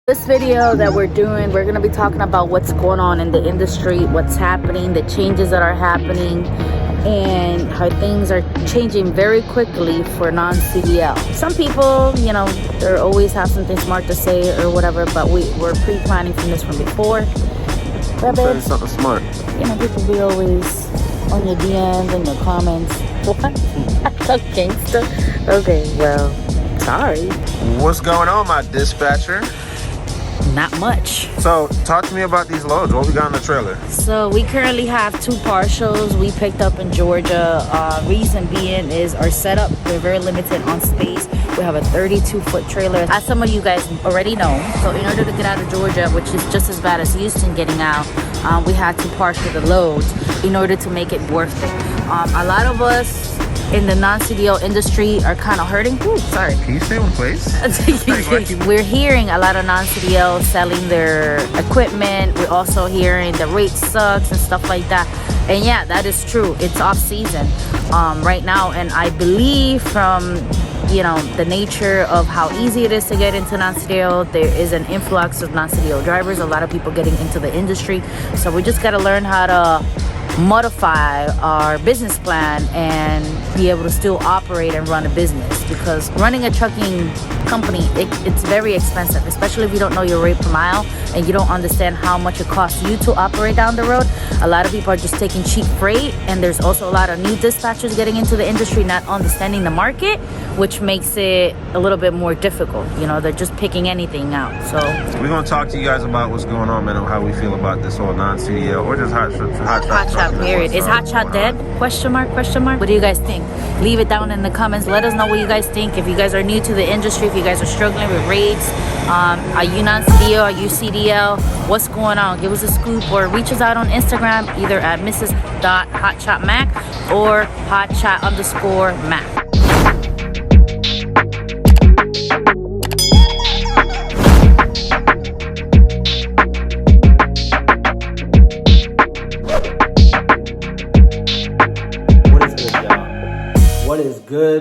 This video that we're doing, we're going to be talking about what's going on in the industry, what's happening, the changes that are happening, and how things are changing very quickly for non-CDL. Some people, you know, they always have something smart to say or whatever, but we're pre-planning from this from before. I'm saying something smart. You know, people be always on your DMs and your comments. What? So gangster. Okay, well, sorry. What's going on, my dispatcher? Not much. So, talk to me about these loads. What we got in the trailer? So we currently have 2 partials we picked up in Georgia. Reason being is our setup, we're very limited on space. We have a 32-foot trailer, as some of you guys already know. So in order to get out of Georgia, which is just as bad as Houston getting out, we had to partial the loads in order to make it worth it. A lot of us in the non-CDL industry are kind of hurting. Ooh, sorry. Can you stay one place? We're hearing a lot of non-CDL selling their equipment. We're also hearing the rate sucks and stuff like that. And yeah, that is true. It's off season right now. And I believe from, you know, the nature of how easy it is to get into non-CDL, there is an influx of non-CDL drivers. A lot of people getting into the industry. So we just got to learn how to modify our business plan and be able to still operate and run a business, because running a trucking company, it's very expensive, especially if you don't know your rate per mile and you don't understand how much it costs you to operate down the road. A lot of people are just taking cheap freight, and there's also a lot of new dispatchers getting into the industry not understanding the market, which makes it a little bit more difficult. You know, they're just picking anything out. So we're gonna talk to you guys about what's going on, man, and how we feel about this whole non-CDL or just Hotshot period. Is Hotshot dead? Question mark, question mark. What do you guys think? Leave it down in the comments. Let us know what you guys think. If you guys are new to the industry, if you guys are struggling with rates, are you non-CDL, are you CDL? What's going on? Give us a scoop, or reach us out on Instagram, either at Mrs.HotshotMac or Hotshot_Mac.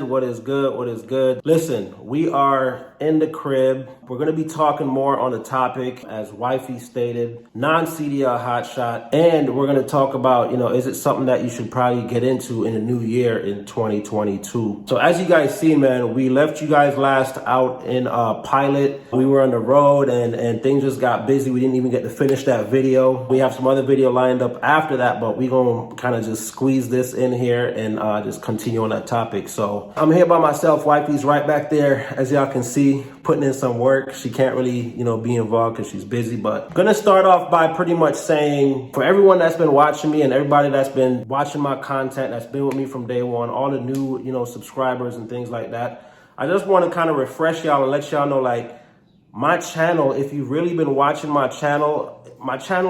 What is good? Listen, we are in the crib. We're going to be talking more on the topic, as Wifey stated, non-CDL hotshot. And we're going to talk about, you know, is it something that you should probably get into in the new year in 2022? So as you guys see, man, we left you guys last out in pilot. We were on the road and things just got busy. We didn't even get to finish that video. We have some other video lined up after that, but we're going to kind of just squeeze this in here and just continue on that topic. So I'm here by myself. Wifey's right back there, as y'all can see, putting in some work. She can't really, you know, be involved because she's busy. But I'm gonna start off by pretty much saying, for everyone that's been watching me and everybody that's been watching my content, that's been with me from day one, all the new, you know, subscribers and things like that, I just want to kind of refresh y'all and let y'all know, like, my channel, if you've really been watching my channel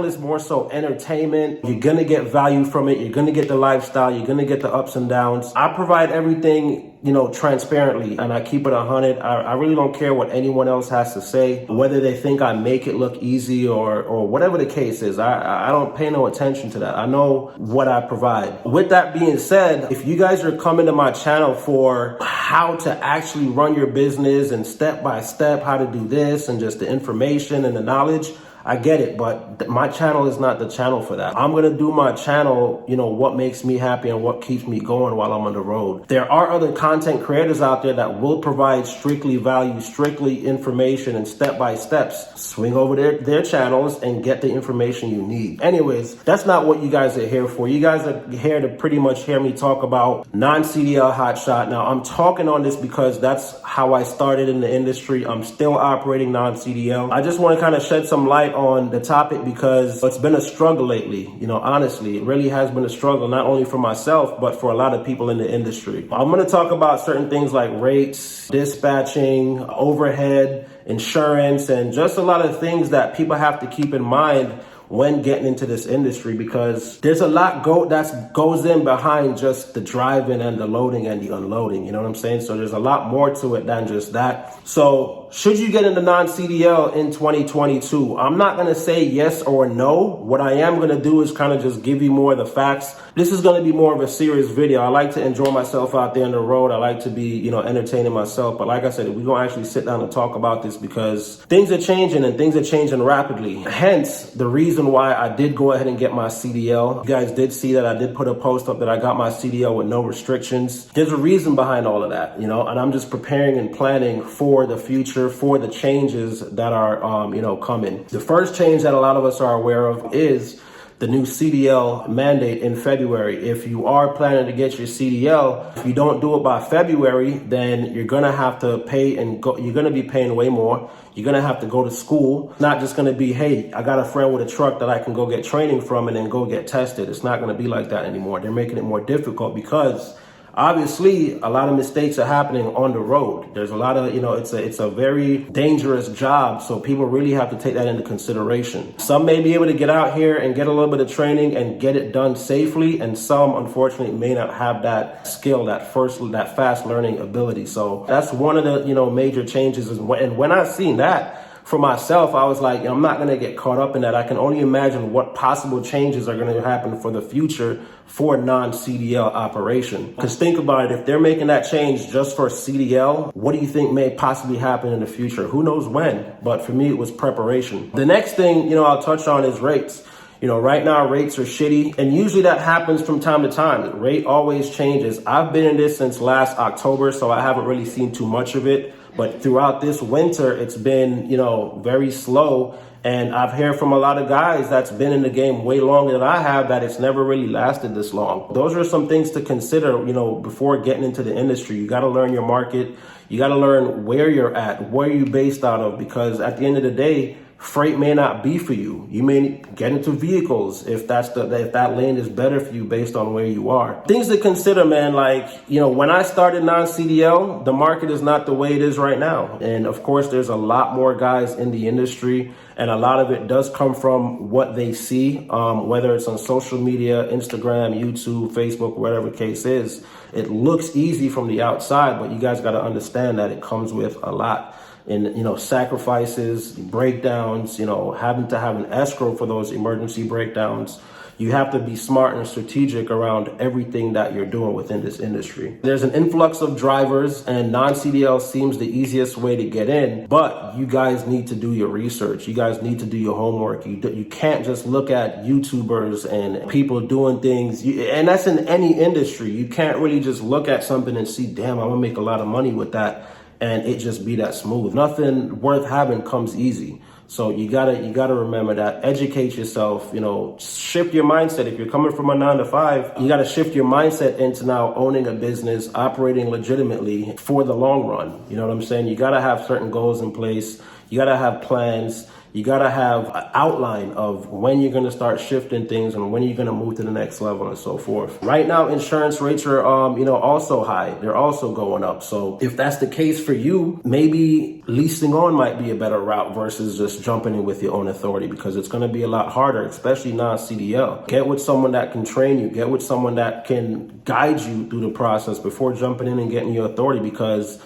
is more so entertainment. You're gonna get value from it. You're gonna get the lifestyle. You're gonna get the ups and downs. I provide everything, you know, transparently, and I keep it 100. I really don't care what anyone else has to say, whether they think I make it look easy or whatever the case is. I don't pay no attention to that. I know what I provide. With that being said, if you guys are coming to my channel for how to actually run your business and step by step how to do this and just the information and the knowledge, I get it, but my channel is not the channel for that. I'm gonna do my channel, you know, what makes me happy and what keeps me going while I'm on the road. There are other content creators out there that will provide strictly value, strictly information and step-by-steps. Swing over their channels and get the information you need. Anyways, that's not what you guys are here for. You guys are here to pretty much hear me talk about non-CDL hotshot. Now, I'm talking on this because that's how I started in the industry. I'm still operating non-CDL. I just want to kind of shed some light on the topic because it's been a struggle lately. You know, honestly, it really has been a struggle, not only for myself, but for a lot of people in the industry. I'm going to talk about certain things like rates, dispatching, overhead, insurance, and just a lot of things that people have to keep in mind when getting into this industry, because there's a lot that goes in behind just the driving and the loading and the unloading. You know what I'm saying? So there's a lot more to it than just that. So should you get into non-CDL in 2022? I'm not going to say yes or no. What I am going to do is kind of just give you more of the facts. This is going to be more of a serious video. I like to enjoy myself out there on the road. I like to be, entertaining myself. But like I said, we're going to actually sit down and talk about this because things are changing and things are changing rapidly. Hence, the reason why I did go ahead and get my CDL. You guys did see that I did put a post up that I got my CDL with no restrictions. There's a reason behind all of that, and I'm just preparing and planning for the future, for the changes that are, coming. The first change that a lot of us are aware of is the new Cdl mandate in February. If you are planning to get your CDL, if you don't do it by February, then you're gonna have to pay and go. You're gonna be paying way more. You're gonna have to go to school. It's not just gonna be, hey, I got a friend with a truck that I can go get training from and then go get tested. It's not gonna be like that anymore. They're making it more difficult because obviously a lot of mistakes are happening on the road. There's a lot of, it's a very dangerous job. So people really have to take that into consideration. Some may be able to get out here and get a little bit of training and get it done safely. And some unfortunately may not have that skill, that fast learning ability. So that's one of the, major changes. And when I seen that, for myself, I was like, I'm not going to get caught up in that. I can only imagine what possible changes are going to happen for the future for non-CDL operation. Because think about it, if they're making that change just for CDL, what do you think may possibly happen in the future? Who knows when? But for me, it was preparation. The next thing, I'll touch on is rates. Right now rates are shitty, and usually that happens from time to time. The rate always changes. I've been in this since last October, so I haven't really seen too much of it. But throughout this winter, it's been, very slow. And I've heard from a lot of guys that's been in the game way longer than I have that it's never really lasted this long. Those are some things to consider, before getting into the industry. You got to learn your market. You got to learn where you're at, where you're based out of, because at the end of the day, freight may not be for you. You may get into vehicles if that lane is better for you based on where you are. Things to consider, man. Like, when I started non-CDL, the market is not the way it is right now. And of course, there's a lot more guys in the industry, and a lot of it does come from what they see, whether it's on social media, Instagram, YouTube, Facebook, whatever the case is. It looks easy from the outside, but you guys got to understand that it comes with a lot. And, sacrifices, breakdowns, having to have an escrow for those emergency breakdowns. You have to be smart and strategic around everything that you're doing within this industry. There's an influx of drivers, and non-CDL seems the easiest way to get in, but you guys need to do your research. You guys need to do your homework. You can't just look at YouTubers and people doing things, and that's in any industry. You can't really just look at something and see, damn, I'm gonna make a lot of money with that, and it just be that smooth. Nothing worth having comes easy. So you gotta remember that. Educate yourself, shift your mindset. If you're coming from a 9-to-5, you gotta shift your mindset into now owning a business, operating legitimately for the long run. You know what I'm saying? You gotta have certain goals in place. You gotta have plans. You gotta have an outline of when you're gonna start shifting things and when you're gonna move to the next level and so forth. Right now, insurance rates are, also high. They're also going up. So if that's the case for you, maybe leasing on might be a better route versus just jumping in with your own authority, because it's gonna be a lot harder, especially non-CDL. Get with someone that can train you. Get with someone that can guide you through the process before jumping in and getting your authority, because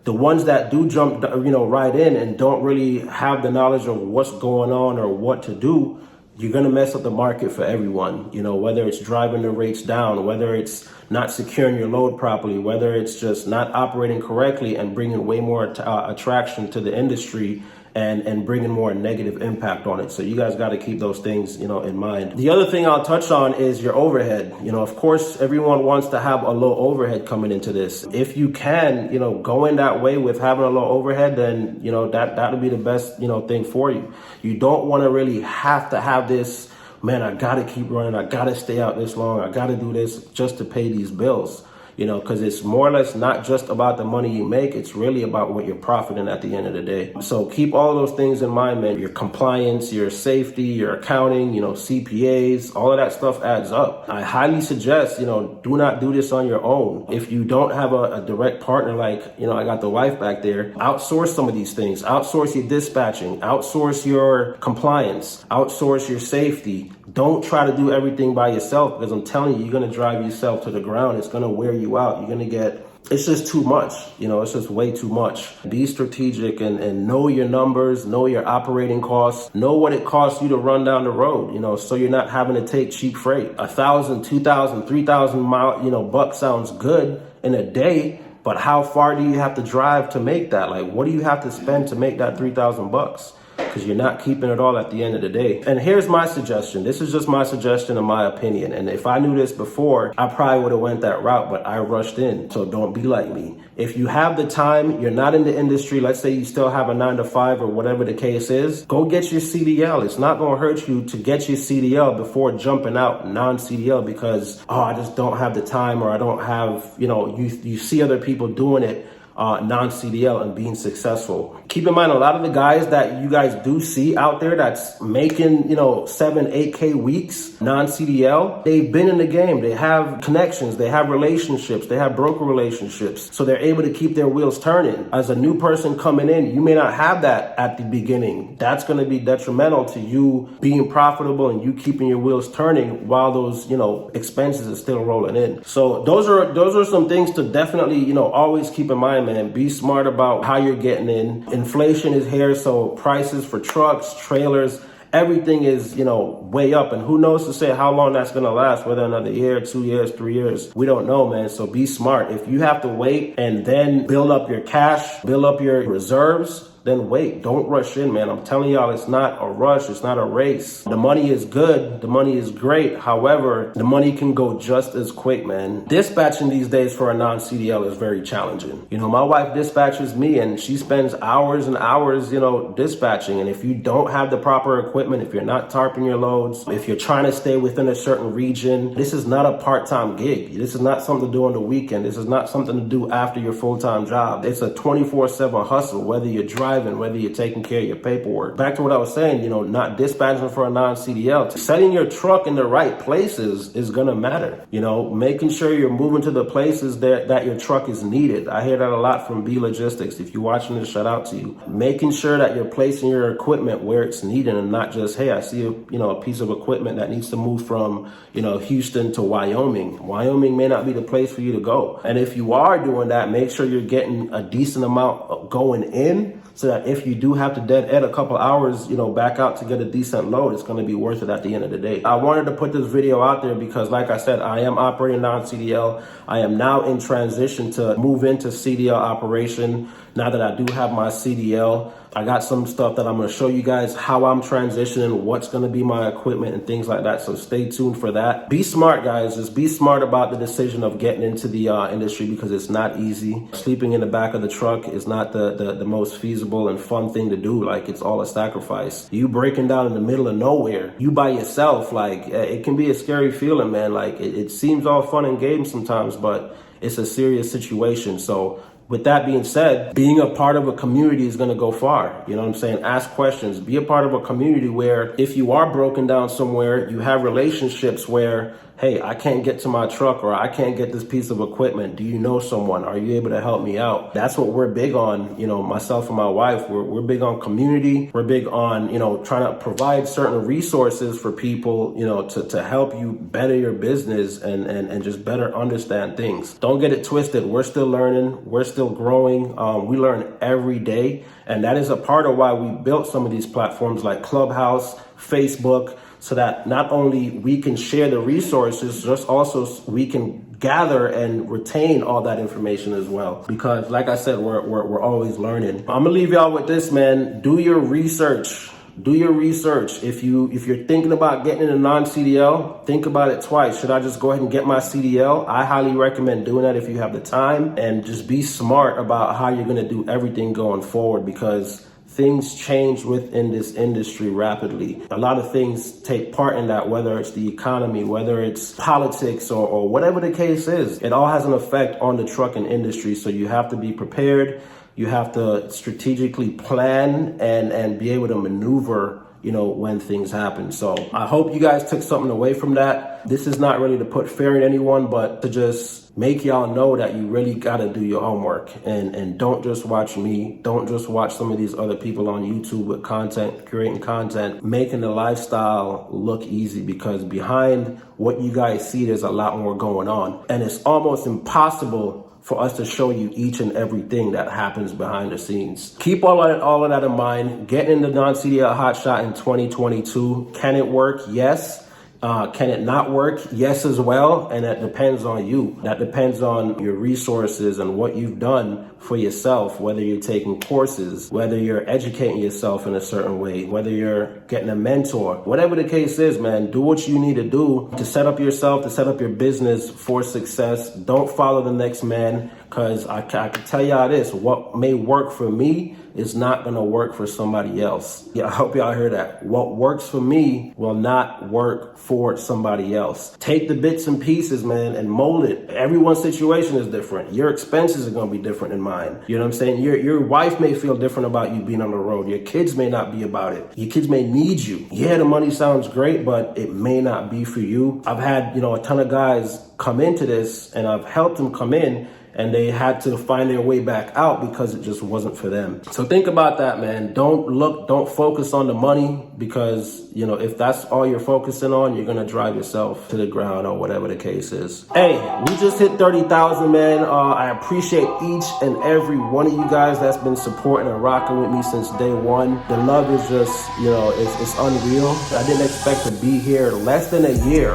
the ones that do jump, right in and don't really have the knowledge of what's going on or what to do, you're going to mess up the market for everyone. Whether it's driving the rates down, whether it's not securing your load properly, whether it's just not operating correctly and bringing way more attraction to the industry and bringing more negative impact on it. So you guys got to keep those things, in mind. The other thing I'll touch on is your overhead. Of course, everyone wants to have a low overhead coming into this. If you can, go in that way with having a low overhead, then, that'll be the best, thing for you. You don't want to really have to have this, man, I got to keep running. I got to stay out this long. I got to do this just to pay these bills. because it's more or less not just about the money you make. It's really about what you're profiting at the end of the day. So keep all those things in mind, man. Your compliance, your safety, your accounting, CPAs, all of that stuff adds up. I highly suggest, do not do this on your own. If you don't have a direct partner, like, I got the wife back there, outsource some of these things. Outsource your dispatching, outsource your compliance, outsource your safety. Don't try to do everything by yourself, because I'm telling you, you're going to drive yourself to the ground. It's going to wear you out. You're going to get, it's just too much. It's just way too much. Be strategic and know your numbers, know your operating costs, know what it costs you to run down the road, so you're not having to take cheap freight. 1,000, 2,000, 3,000 mile, bucks sounds good in a day, but how far do you have to drive to make that? Like, what do you have to spend to make that 3,000 bucks? Because you're not keeping it all at the end of the day. And here's my suggestion. This is just my suggestion and my opinion. And if I knew this before, I probably would have went that route, but I rushed in. So don't be like me. If you have the time, you're not in the industry, let's say you still have a 9-to-5 or whatever the case is, go get your CDL. It's not going to hurt you to get your CDL before jumping out non-CDL because, I just don't have the time, or I don't have, you see other people doing it non-CDL and being successful. Keep in mind, a lot of the guys that you guys do see out there that's making, 7, 8K weeks non-CDL, they've been in the game. They have connections, they have relationships, they have broker relationships. So they're able to keep their wheels turning. As a new person coming in, you may not have that at the beginning. That's going to be detrimental to you being profitable and you keeping your wheels turning while those, expenses are still rolling in. So those are some things to definitely, always keep in mind, man. Be smart about how you're getting in. Inflation is here, so prices for trucks, trailers, everything is, way up. And who knows to say how long that's going to last, whether another year, 2 years, 3 years. We don't know, man. So be smart. If you have to wait and then build up your cash, build up your reserves, then wait. Don't rush in, man. I'm telling y'all, it's not a rush. It's not a race. The money is good. The money is great. However, the money can go just as quick, man. Dispatching these days for a non-CDL is very challenging. My wife dispatches me and she spends hours and hours, dispatching. And if you don't have the proper equipment, if you're not tarping your loads, if you're trying to stay within a certain region, this is not a part-time gig. This is not something to do on the weekend. This is not something to do after your full-time job. It's a 24/7 hustle, whether you're driving, whether you're taking care of your paperwork. Back to what I was saying, not dispatching for a non-CDL. Setting your truck in the right places is going to matter. Making sure you're moving to the places that your truck is needed. I hear that a lot from B Logistics. If you're watching this, shout out to you. Making sure that you're placing your equipment where it's needed and not just, hey, I see a piece of equipment that needs to move from, Houston to Wyoming. Wyoming may not be the place for you to go. And if you are doing that, make sure you're getting a decent amount going in, so that if you do have to dead end a couple hours, back out to get a decent load, it's going to be worth it at the end of the day. I wanted to put this video out there because, like I said, I am operating non-CDL. I am now in transition to move into CDL operation now that I do have my CDL. I got some stuff that I'm going to show you guys how I'm transitioning, what's going to be my equipment and things like that. So stay tuned for that. Be smart, guys. Just be smart about the decision of getting into the industry because it's not easy. Sleeping in the back of the truck is not the most feasible and fun thing to do. Like, it's all a sacrifice. You breaking down in the middle of nowhere, you by yourself, like, it can be a scary feeling, man. Like, it seems all fun and games sometimes, but it's a serious situation. So with that being said, being a part of a community is going to go far. You know what I'm saying? Ask questions. Be a part of a community where if you are broken down somewhere, you have relationships where, hey, I can't get to my truck or I can't get this piece of equipment. Do you know someone? Are you able to help me out? That's what we're big on, myself and my wife. We're big on community. We're big on, trying to provide certain resources for people, to help you better your business and just better understand things. Don't get it twisted. We're still learning. We're still growing. We learn every day. And that is a part of why we built some of these platforms like Clubhouse, Facebook, so that not only we can share the resources, just also we can gather and retain all that information as well. Because like I said, we're always learning. I'm gonna leave y'all with this, man. Do your research. Do your research. If you're thinking about getting into non-CDL, think about it twice. Should I just go ahead and get my CDL? I highly recommend doing that if you have the time, and just be smart about how you're gonna do everything going forward, because things change within this industry rapidly. A lot of things take part in that, whether it's the economy, whether it's politics, or whatever the case is. It all has an effect on the trucking industry. So you have to be prepared. You have to strategically plan and be able to maneuver, when things happen. So I hope you guys took something away from that. This is not really to put fear in anyone, but to just make y'all know that you really got to do your homework and don't just watch me. Don't just watch some of these other people on YouTube with content, creating content, making the lifestyle look easy, because behind what you guys see, there's a lot more going on. And it's almost impossible for us to show you each and everything that happens behind the scenes. Keep all of that in mind. Get in the non-CDL Hotshot in 2022. Can it work? Yes. Can it not work? Yes as well. And that depends on you. That depends on your resources and what you've done for yourself, whether you're taking courses, whether you're educating yourself in a certain way, whether you're getting a mentor, whatever the case is, man, do what you need to do to set up yourself, to set up your business for success. Don't follow the next man, because I can tell y'all this, what may work for me is not going to work for somebody else. Yeah, I hope y'all hear that. What works for me will not work for somebody else. Take the bits and pieces, man, and mold it. Everyone's situation is different. Your expenses are going to be different than mine. You know what I'm saying? Your wife may feel different about you being on the road. Your kids may not be about it. Your kids may need you. Yeah, the money sounds great, but it may not be for you. I've had, a ton of guys come into this, and I've helped them come in, and they had to find their way back out because it just wasn't for them. So think about that, man. Don't focus on the money, because, if that's all you're focusing on, you're gonna drive yourself to the ground, or whatever the case is. Hey, we just hit 30,000, man. I appreciate each and every one of you guys that's been supporting and rocking with me since day one. The love is just, it's unreal. I didn't expect to be here less than a year.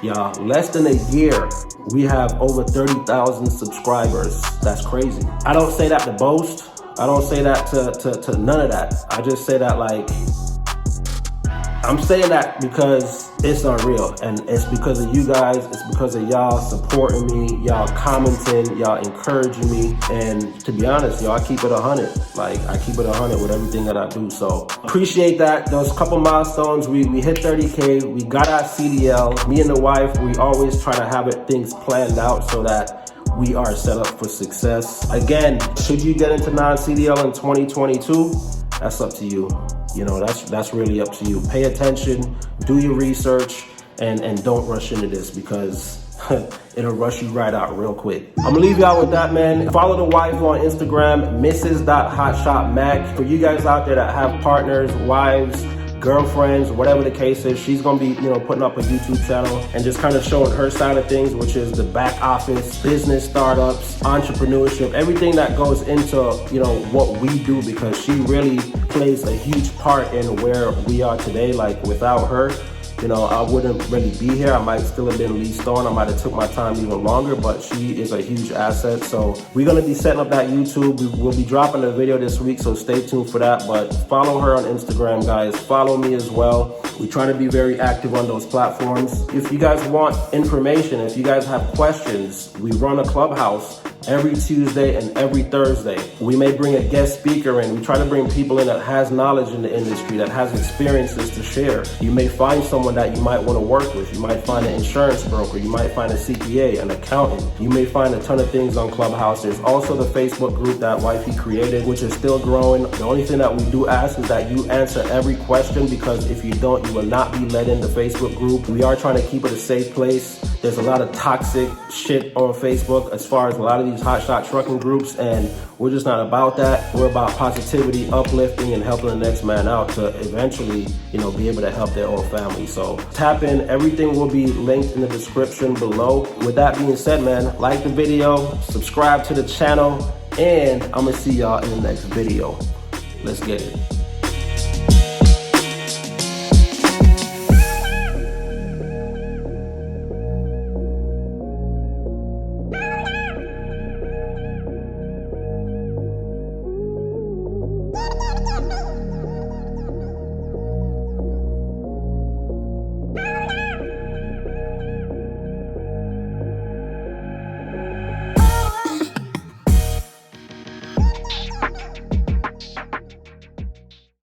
Y'all, less than a year, we have over 30,000 subscribers. That's crazy. I don't say that to boast. I don't say that to none of that. I just say that I'm saying that because it's unreal, and it's because of you guys. It's because of y'all supporting me, y'all commenting, y'all encouraging me. And to be honest, y'all, I keep it 100. I keep it 100 with everything that I do. So appreciate that. Those couple milestones, we hit 30K. We got our CDL. Me and the wife, we always try to have things planned out so that we are set up for success. Again, should you get into non-CDL in 2022, that's up to you. That's really up to you. Pay attention, do your research, and don't rush into this, because it'll rush you right out real quick. I'm gonna leave y'all with that, man. Follow the wife on Instagram, Mrs.HotshotMac. For you guys out there that have partners, wives, girlfriends, whatever the case is, she's gonna be, putting up a YouTube channel and just kind of showing her side of things, which is the back office, business startups, entrepreneurship, everything that goes into, what we do, because she really plays a huge part in where we are today. Without her, I wouldn't really be here. I might still have been leased on. I might have took my time even longer, but she is a huge asset. So we're going to be setting up that YouTube. We'll be dropping a video this week, so stay tuned for that. But follow her on Instagram, guys. Follow me as well. We try to be very active on those platforms. If you guys want information, if you guys have questions, we run a clubhouse every Tuesday and every Thursday. We may bring a guest speaker in. We try to bring people in that has knowledge in the industry, that has experiences to share. You may find someone that you might want to work with. You might find an insurance broker. You might find a CPA, an accountant. You may find a ton of things on Clubhouse. There's also the Facebook group that Wifey created, which is still growing. The only thing that we do ask is that you answer every question, because if you don't, you will not be let in the Facebook group. We are trying to keep it a safe place. There's a lot of toxic shit on Facebook as far as a lot of these hotshot trucking groups, and we're just not about that. We're about positivity, uplifting, and helping the next man out to eventually, be able to help their own family. So tap in. Everything will be linked in the description below. With that being said, man, like the video, subscribe to the channel, and I'm gonna see y'all in the next video. Let's get it.